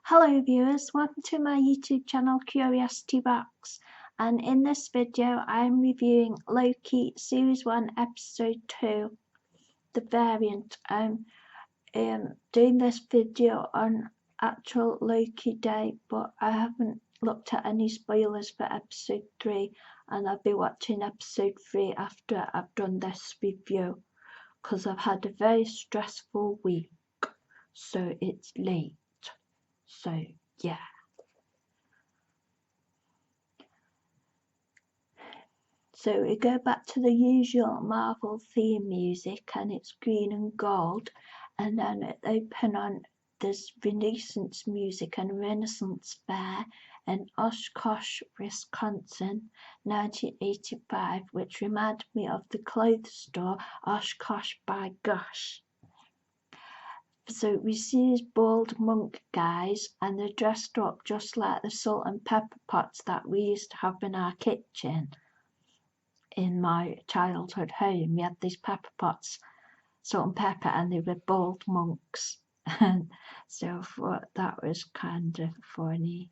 Hello viewers, welcome to my YouTube channel Curiosity Box, and in this video I'm reviewing Loki Series 1 Episode 2, the variant. I'm doing this video on actual Loki Day, but I haven't looked at any spoilers for Episode 3, and I'll be watching Episode 3 after I've done this review, because I've had a very stressful week, so it's late. So yeah. So we go back to the usual Marvel theme music, and it's green and gold, and then it open on this Renaissance music and Renaissance fair in Oshkosh, Wisconsin, 1985, which reminded me of the clothes store Oshkosh by Gosh. So we see these bald monk guys, and they're dressed up just like the salt and pepper pots that we used to have in our kitchen. In my childhood home, we had these pepper pots, salt and pepper, and they were bald monks. And so I thought that was kind of funny.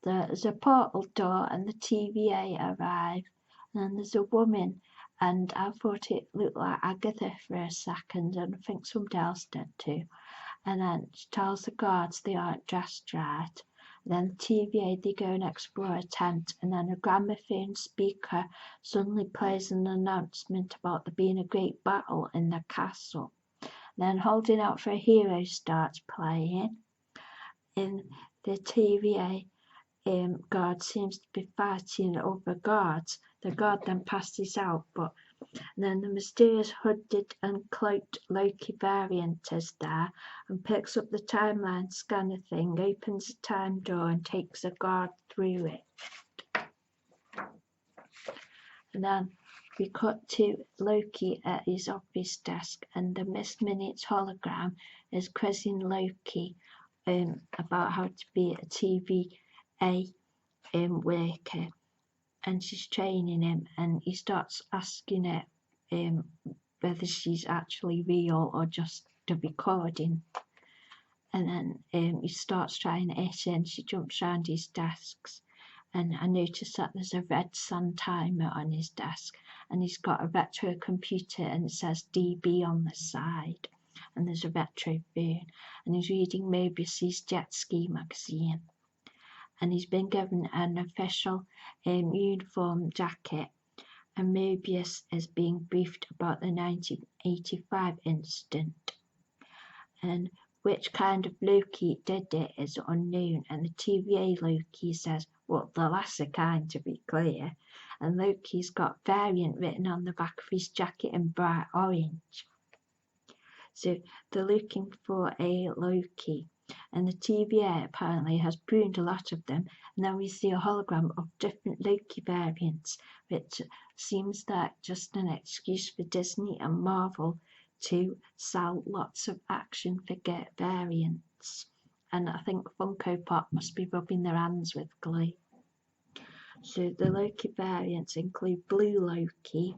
There's a portal door, and the TVA arrive, and then there's a woman. And I thought it looked like Agatha for a second, and I think somebody else did too. And then she tells the guards they aren't dressed right. And then the TVA, they go and explore a tent, and then a gramophone speaker suddenly plays an announcement about there being a great battle in the castle. And then Holding Out for a Hero starts playing. In the TVA, guard seems to be fighting other guards. The guard then passes out, but then the mysterious hooded and cloaked Loki variant is there and picks up the timeline scanner thing, opens the time door and takes a guard through it. And then we cut to Loki at his office desk, and the Miss Minutes hologram is quizzing Loki about how to be a TVA worker, and she's training him, and he starts asking it whether she's actually real or just a recording. And then he starts trying it, and she jumps around his desks, and I noticed that there's a red sun timer on his desk, and he's got a retro computer, and it says DB on the side, and there's a retro phone, and he's reading Mobius's Jet Ski magazine, and he's been given an official uniform jacket, and Mobius is being briefed about the 1985 incident. And which kind of Loki did it is unknown, and the TVA Loki says, well, the lesser kind, to be clear, and Loki's got variant written on the back of his jacket in bright orange. So they're looking for a Loki, and the TVA apparently has pruned a lot of them. Now we see a hologram of different Loki variants, which seems like just an excuse for Disney and Marvel to sell lots of action figure variants. And I think Funko Pop must be rubbing their hands with glee. So the Loki variants include Blue Loki,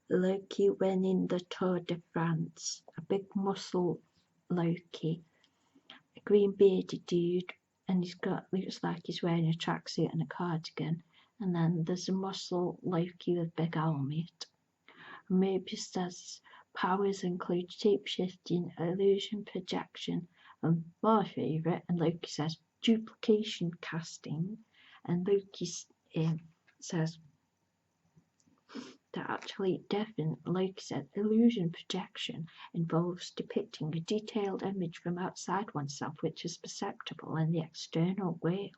Loki winning the Tour de France, a big muscle Loki, a green bearded dude, and looks like he's wearing a tracksuit and a cardigan, and then there's a muscle Loki with big helmet. Mobius says powers include shape-shifting, illusion projection, and my favourite, and Loki says duplication casting, and Loki says they're actually different. Loki said illusion projection involves depicting a detailed image from outside oneself which is perceptible in the external world,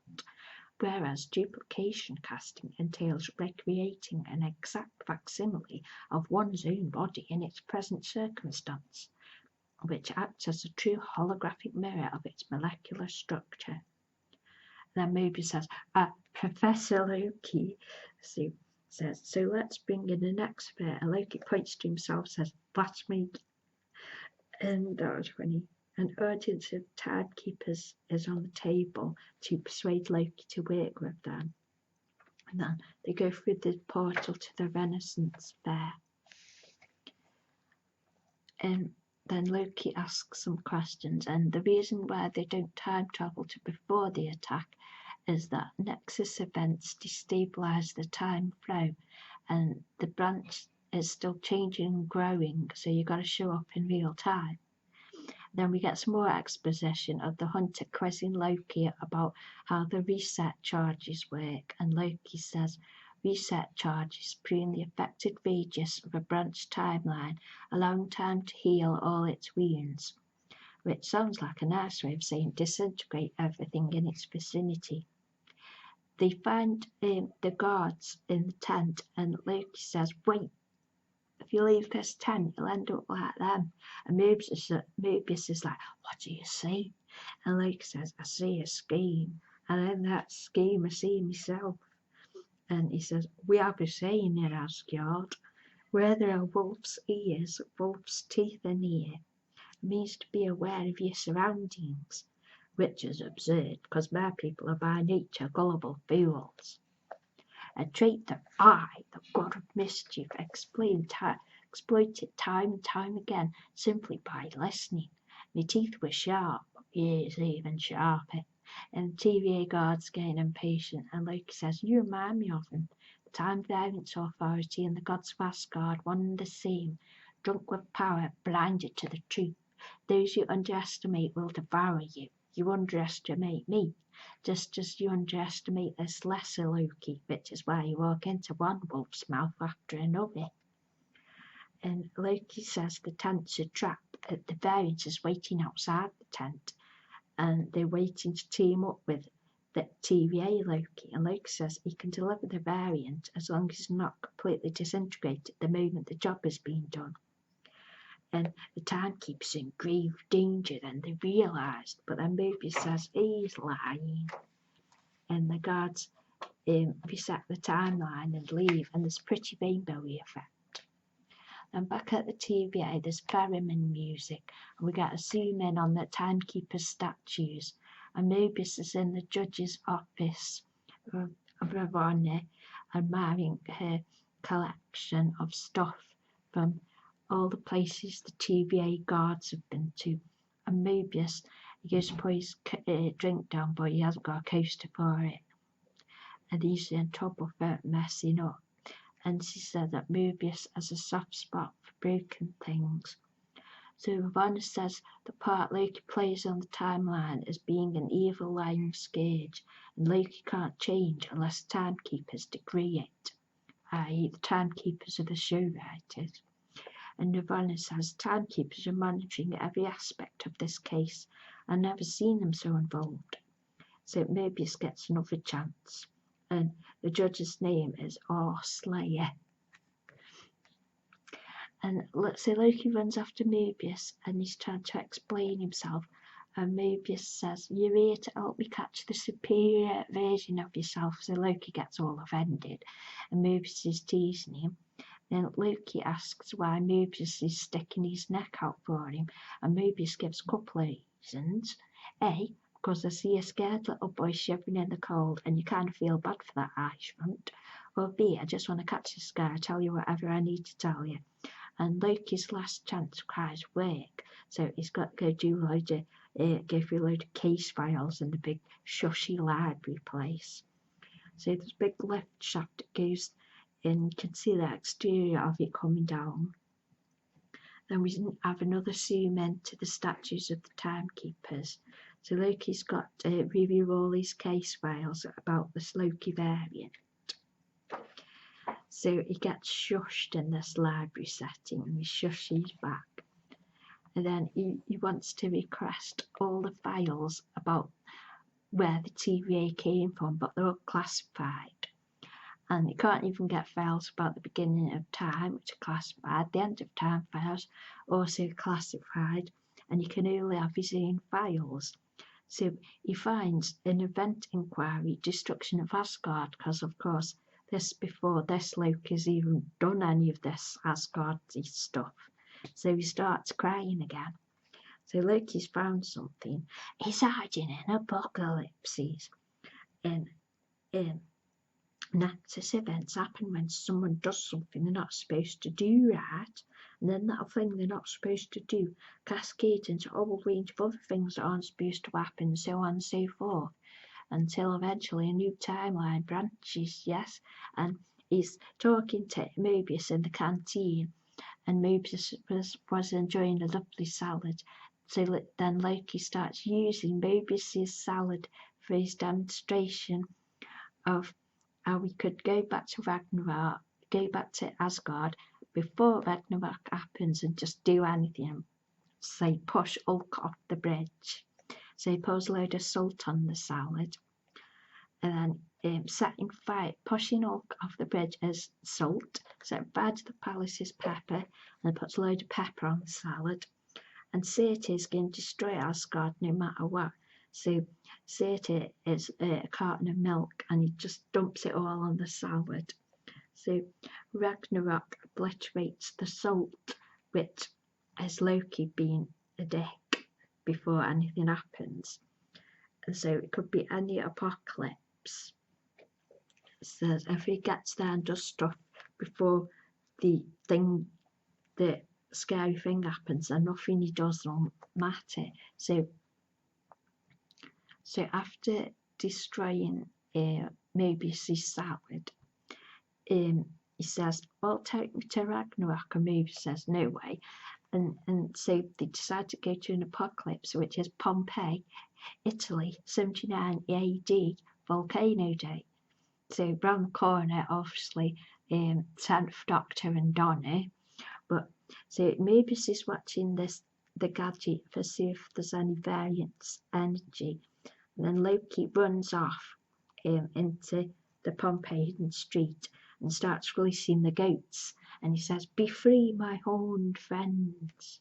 whereas duplication casting entails recreating an exact facsimile of one's own body in its present circumstance, which acts as a true holographic mirror of its molecular structure. Then Mobius says, Professor Loki says, so let's bring in an expert. And Loki points to himself, says, that's me. And that was funny. An audience of timekeepers is on the table to persuade Loki to work with them. And then they go through the portal to the Renaissance fair. And then Loki asks some questions, and the reason why they don't time travel to before the attack is that Nexus events destabilize the time flow, and the branch is still changing and growing, so you got to show up in real time. Then we get some more exposition of the Hunter quizzing Loki about how the reset charges work, and Loki says reset charges prune the affected radius of a branch timeline, allowing time to heal all its wounds, which sounds like a nice way of saying disintegrate everything in its vicinity. They find the guards in the tent, and Loki says, "Wait, if you leave this tent, you'll end up like them." And Mobius is like, "What do you see?" And Loki says, "I see a scheme, and in that scheme I see myself." And he says, "We have a saying in Asgard, where there are wolf's ears, wolf's teeth are near. It means to be aware of your surroundings," which is absurd, because my people are by nature gullible fools. A trait that I, the god of mischief, exploited time and time again simply by listening. My teeth were sharp, ears even sharper. And the TVA guards getting impatient, and Loki says, "You remind me of him. The Time Variance Authority and the gods of Asgard, one and the same, drunk with power, blinded to the truth. Those you underestimate will devour you. You underestimate me, just as you underestimate this lesser Loki, which is why you walk into one wolf's mouth after another." And Loki says the tent's a trap, that the variant is waiting outside the tent, and they're waiting to team up with the TVA Loki. And Loki says he can deliver the variant as long as he's not completely disintegrated the moment the job is being done. And the timekeeper's in grave danger, then they realised, but then Mobius says he's lying. And the guards reset the timeline and leave, and there's pretty rainbowy effect. Then back at the TVA, there's theremin music, and we get a zoom in on the timekeeper's statues, and Mobius is in the judge's office of Ravonna, admiring her collection of stuff from all the places the TVA guards have been to. And Mobius, he goes to put his drink down, but he hasn't got a coaster for it, and he's in trouble for messing up. And she said that Mobius has a soft spot for broken things. So Ravonna says the part Loki plays on the timeline as being an evil lying scourge, and Loki can't change unless the timekeepers decree it, i.e. the timekeepers are the show writers. And Ravonna says timekeepers are monitoring every aspect of this case. I've never seen them so involved. So Mobius gets another chance, and the judge's name is Slayer. And let's say Loki runs after Mobius, and he's trying to explain himself, and Mobius says, "You're here to help me catch the superior version of yourself." So Loki gets all offended, and Mobius is teasing him. Then Loki asks why Mobius is sticking his neck out for him, and Mobius gives a couple of reasons. A, because I see a scared little boy shivering in the cold, and you kind of feel bad for that Irish front. Or B, I just want to catch this guy, tell you whatever I need to tell you. And Loki's last chance requires work, so he's got to go through a load of case files in the big shushy library place. So there's a big lift shaft that goes in, you can see the exterior of it coming down. Then we have another zoom in to the statues of the timekeepers. So Loki's got to review all his case files about this Loki variant. So he gets shushed in this library setting, and he shushes back. And then he wants to request all the files about where the TVA came from, but they're all classified. And you can't even get files about the beginning of time, which are classified. The end of time files also classified, and you can only have his own files. So he finds an event inquiry, destruction of Asgard, because of course this before this Loki's even done any of this Asgardy stuff. So he starts crying again. So Loki's found something. He's hiding in apocalypses. In Nexus events happen when someone does something they're not supposed to do, right? and then that thing they're not supposed to do cascades into a whole range of other things that aren't supposed to happen, so on and so forth, until eventually a new timeline branches, yes, and he's talking to Mobius in the canteen, and Mobius was enjoying a lovely salad. So then Loki starts using Mobius's salad for his demonstration of how we could go back to Ragnarok, go back to Asgard before Ragnarok happens and just do anything. Say push Hulk off the bridge. So he pours a load of salt on the salad, and then setting fire, pushing Hulk off the bridge as salt. Set fire to the palace is pepper, and puts a load of pepper on the salad. And Seta is going to destroy Asgard no matter what. So Seta is a carton of milk, and he just dumps it all on the salad. So Ragnarok obliterates the salt, which has Loki being a dick before anything happens. And so it could be any apocalypse. It says if he gets there and does stuff before the scary thing happens, and nothing he does will matter. So after destroying Mobius's salad, he says, well, take me to Ragnarok, and Mobius says, no way. And so they decide to go to an apocalypse, which is Pompeii, Italy, 79 AD, Volcano Day. So round the corner, obviously, 10th Doctor and Donna. But so Mobius is watching the gadget to see if there's any variance energy. And then Loki runs off into the Pompeian street and starts releasing the goats. And he says, be free, my horned friends.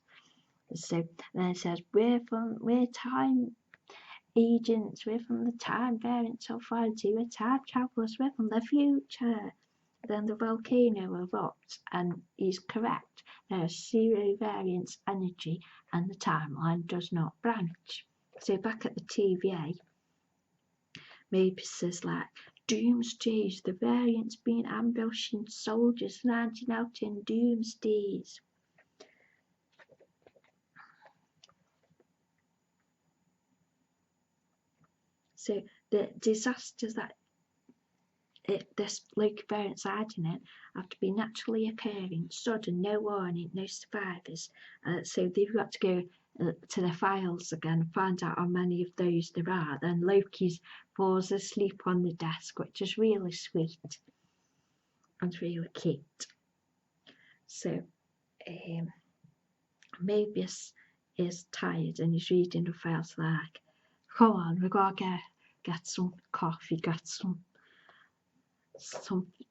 So then it says, we're time agents, we're from the time variance authority, we're time travelers, we're from the future. Then the volcano erupts, and he's correct. There is zero variance energy, and the timeline does not branch. So back at the TVA, Mobius says like, Doomsdays, the variants been ambushing soldiers and handing out in doomsdays. So the disasters that this Loki variant's hiding in have to be naturally occurring, sudden, no warning, no survivors. So they've got to go to the files again and find out how many of those there are. Then Loki falls asleep on the desk, which is really sweet and really cute. So Mobius is tired and he's reading the files like, come on, we gotta get some coffee, get some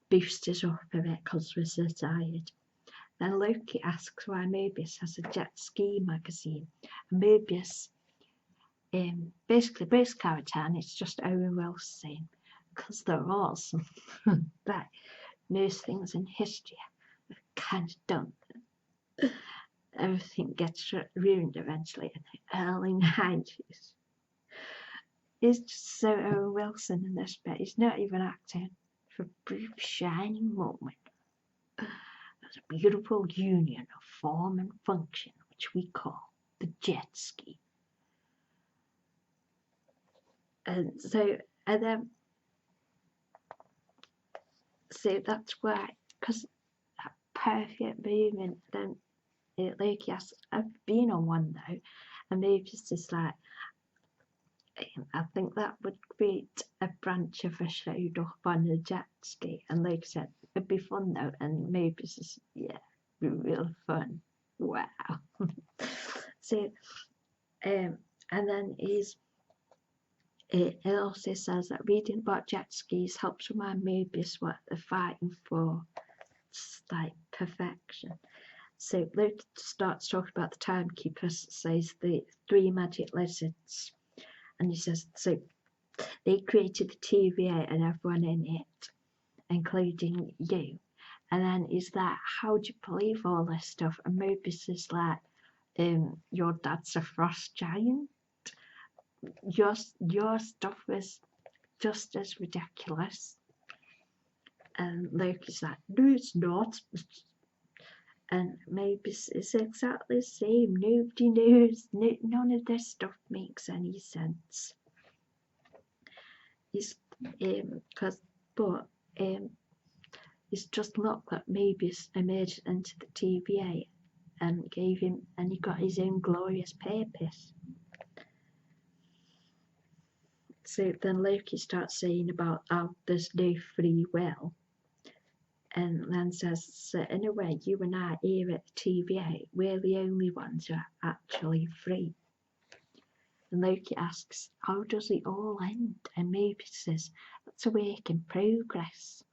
boosters up a bit because we're so tired. Then Loki asks why Mobius has a jet ski magazine. And Mobius, basically best character, and it's just Owen Wilson, because they're awesome. But most things in history are kind of done. Everything gets ruined eventually in the early 90s. He's just so Owen Wilson in this bit. He's not even acting. For a brief shining moment, there's a beautiful union of form and function, which we call the jet ski. And so that's why, because that perfect movement, then Loki asks, I've been on one though, and maybe it's just like, I think that would create a branch of a showed up on a jet ski, and Loki said, it'd be fun though, and maybe it's just, yeah, be real fun. Wow. So, and then it also says that reading about jet skis helps remind Mobius what they're fighting for. It's like perfection. So Loki starts talking about the timekeepers, says the 3 magic lizards. And he says, so they created the TVA and everyone in it, including you. And then he's like, how do you believe all this stuff? And Mobius is like, your dad's a frost giant. Your stuff is just as ridiculous. And Loki's like, no, it's not. And maybe it's exactly the same. Nobody knows. None of this stuff makes any sense. It's but it's just luck that Mobius emerged into the TVA and he got his own glorious purpose. So then Loki starts saying about how there's no free will, and then says, so in a way, you and I here at the TVA, we're the only ones who are actually free. And Loki asks, how does it all end? And Mobius says, that's a work in progress.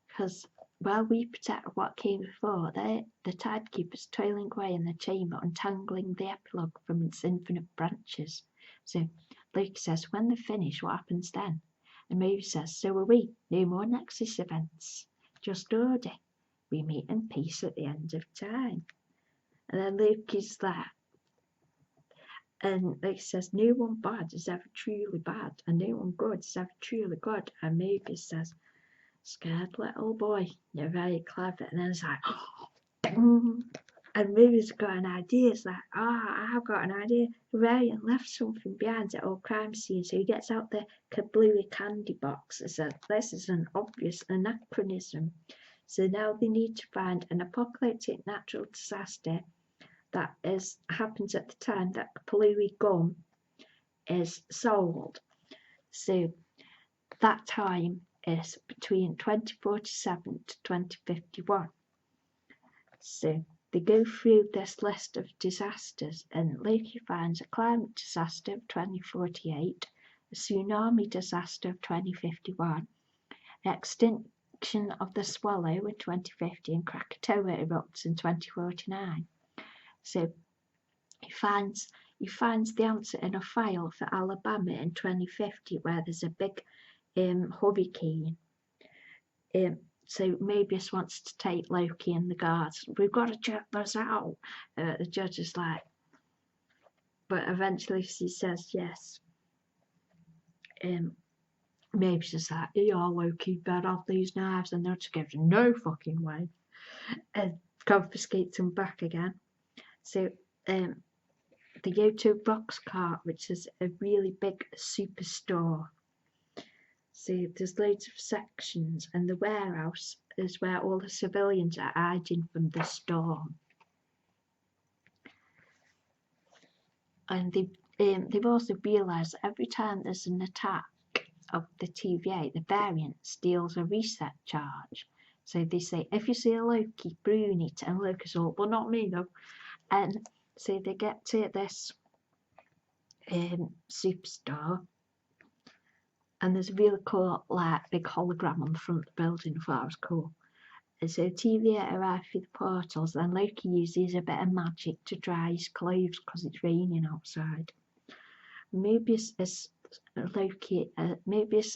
Because while we protect what came before, the Tidekeeper's toiling away in the chamber, untangling the epilogue from its infinite branches. So Loki says, when they're finished, what happens then? And Mobius says, so are we. No more Nexus events. Just order. We meet in peace at the end of time. And then Loki's there. And Loki says, no one bad is ever truly bad, and no one good is ever truly good. And Mobius says, scared little boy, you're very clever. And then it's like, oh, and Mobius got an idea. It's like, I've got an idea. Variant left something behind at old crime scene, so he gets out the kablooey candy box and says, this is an obvious anachronism. So now they need to find an apocalyptic natural disaster that happens at the time that kablooey gum is sold. So that time is between 2047 to 2051. So they go through this list of disasters, and Loki finds a climate disaster of 2048, a tsunami disaster of 2051, an extinction of the swallow in 2050, and Krakatoa erupts in 2049. So he finds the answer in a file for Alabama in 2050, where there's a big hurricane. So Mobius wants to take Loki and the guards. We've got to check this out. The judge is like, but eventually she says yes. Mobius is like, yeah, Loki, better off these knives, and they're just gives no fucking way, and confiscates them back again. So the Yoto box cart, which is a really big superstore. So there's loads of sections, and the warehouse is where all the civilians are hiding from the storm. And they've also realised that every time there's an attack of the TVA, the variant steals a reset charge. So they say, if you see a Loki, prune it, and Loki's all, well, not me though. And so they get to this superstore, and there's a really cool, like, big hologram on the front of the building. I thought it was cool. And so TVA arrive through the portals, and Loki uses a bit of magic to dry his clothes because it's raining outside. Mobius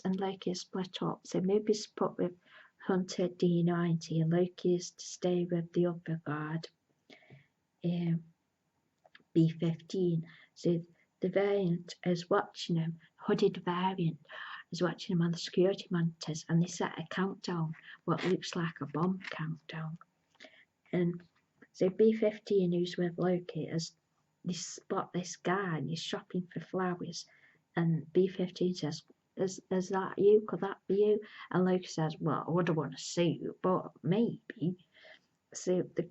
and Loki are split up. So Mobius is put with Hunter D90, and Loki is to stay with the other guard, B15. So the variant is watching him, hooded variant is watching him on the security monitors, and they set a countdown, what looks like a bomb countdown. And so B15, who's with Loki, they spot this guy and he's shopping for flowers, and B15 says, is that you? Could that be you? And Loki says, well, I wouldn't want to see you, but maybe. So the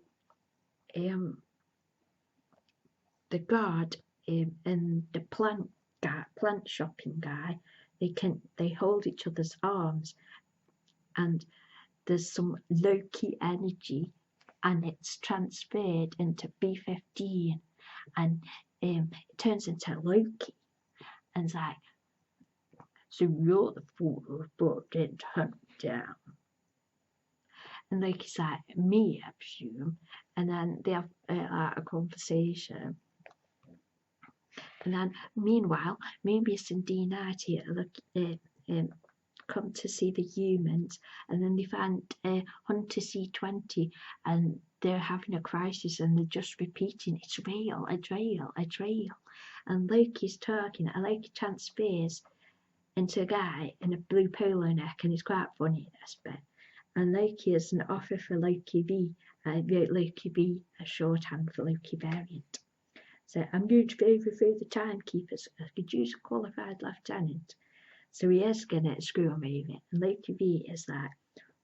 guard and the plant shopping guy, they hold each other's arms, and there's some Loki energy, and it's transferred into B15, and it turns into Loki, and it's like, so you're the fool who brought in to hunt down. And Loki's like, me, I presume. And then they have a conversation. And then, meanwhile, Mobius and D90 come to see the humans, and then they find Hunter C20, and they're having a crisis, and they're just repeating, it's real, it's real, it's real. And Loki's talking, and Loki transfers into a guy in a blue polo neck, and it's quite funny, this bit. And Loki is an offer for Loki V. I wrote Loki V as shorthand for Loki variant. So I'm going to overthrow the timekeepers. I could use a qualified lieutenant. So he is going to screw him over. And Loki V is like,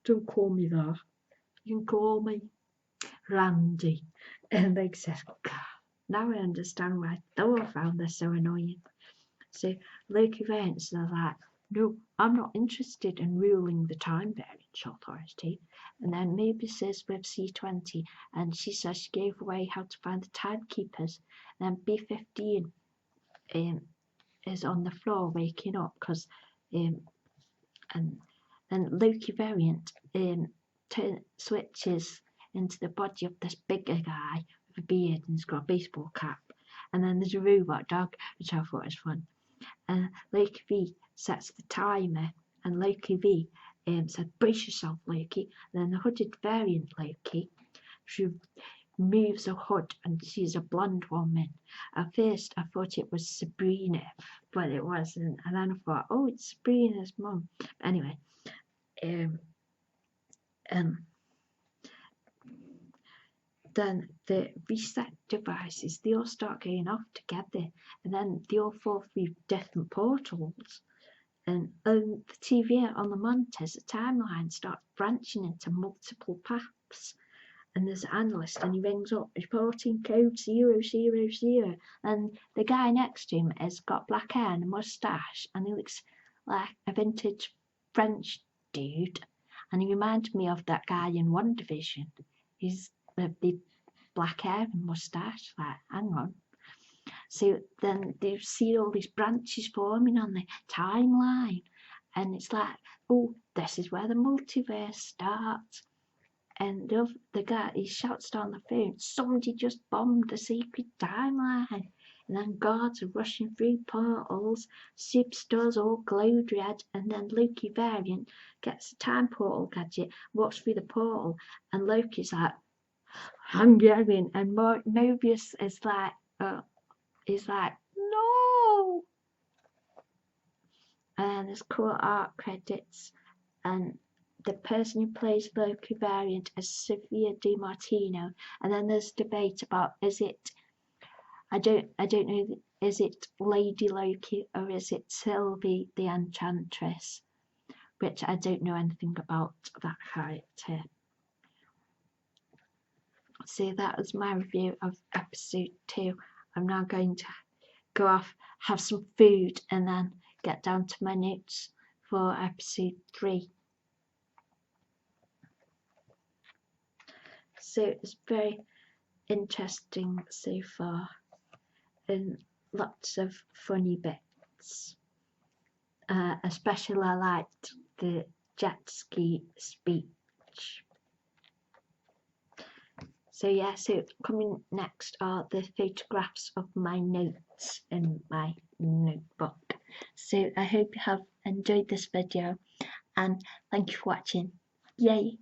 don't call me that. You can call me Randy. And Loki says, God, now I understand why Thor found this so annoying. So Loki variants are like, no, I'm not interested in ruling the time variance authority. And then Maybe says with C20, and she says she gave away how to find the timekeepers. And then B15 is on the floor waking up because and Loki variant switches into the body of this bigger guy with a beard and he's got a baseball cap. And then there's a robot dog, which I thought was fun. And Loki V sets the timer, and Loki V said, brace yourself, Loki. And then the hooded variant Loki, she moves a hood and she's a blonde woman. At first I thought it was Sabrina, but it wasn't. And then I thought, oh, it's Sabrina's mum. But anyway, then the reset devices, they all start going off together, and then they all fall through different portals. And the TV on the monitors, the timeline starts branching into multiple paths. And there's an analyst, and he rings up, reporting code 000. And the guy next to him has got black hair and a moustache, and he looks like a vintage French dude. And he reminded me of that guy in One Division. He's with the black hair and moustache. Like, hang on. So then they see all these branches forming on the timeline, and it's like, oh, this is where the multiverse starts. And the guy, he shouts down the phone, somebody just bombed the secret timeline. And then guards are rushing through portals, superstores all glowed red, and then Loki variant gets a time portal gadget, walks through the portal, and Loki's like, I'm going, and Mobius is like, no. And there's cool art credits, and the person who plays Loki variant is Sophia Di Martino. And then there's debate about, is it, I don't know, is it Lady Loki or is it Sylvie the Enchantress, which I don't know anything about that character. So that was my review of episode 2. I'm now going to go off, have some food, and then get down to my notes for episode 3. So it's very interesting so far, and lots of funny bits. Especially I liked the jet ski speech. So yeah, so coming next are the photographs of my notes in my notebook. So I hope you have enjoyed this video, and thank you for watching. Yay!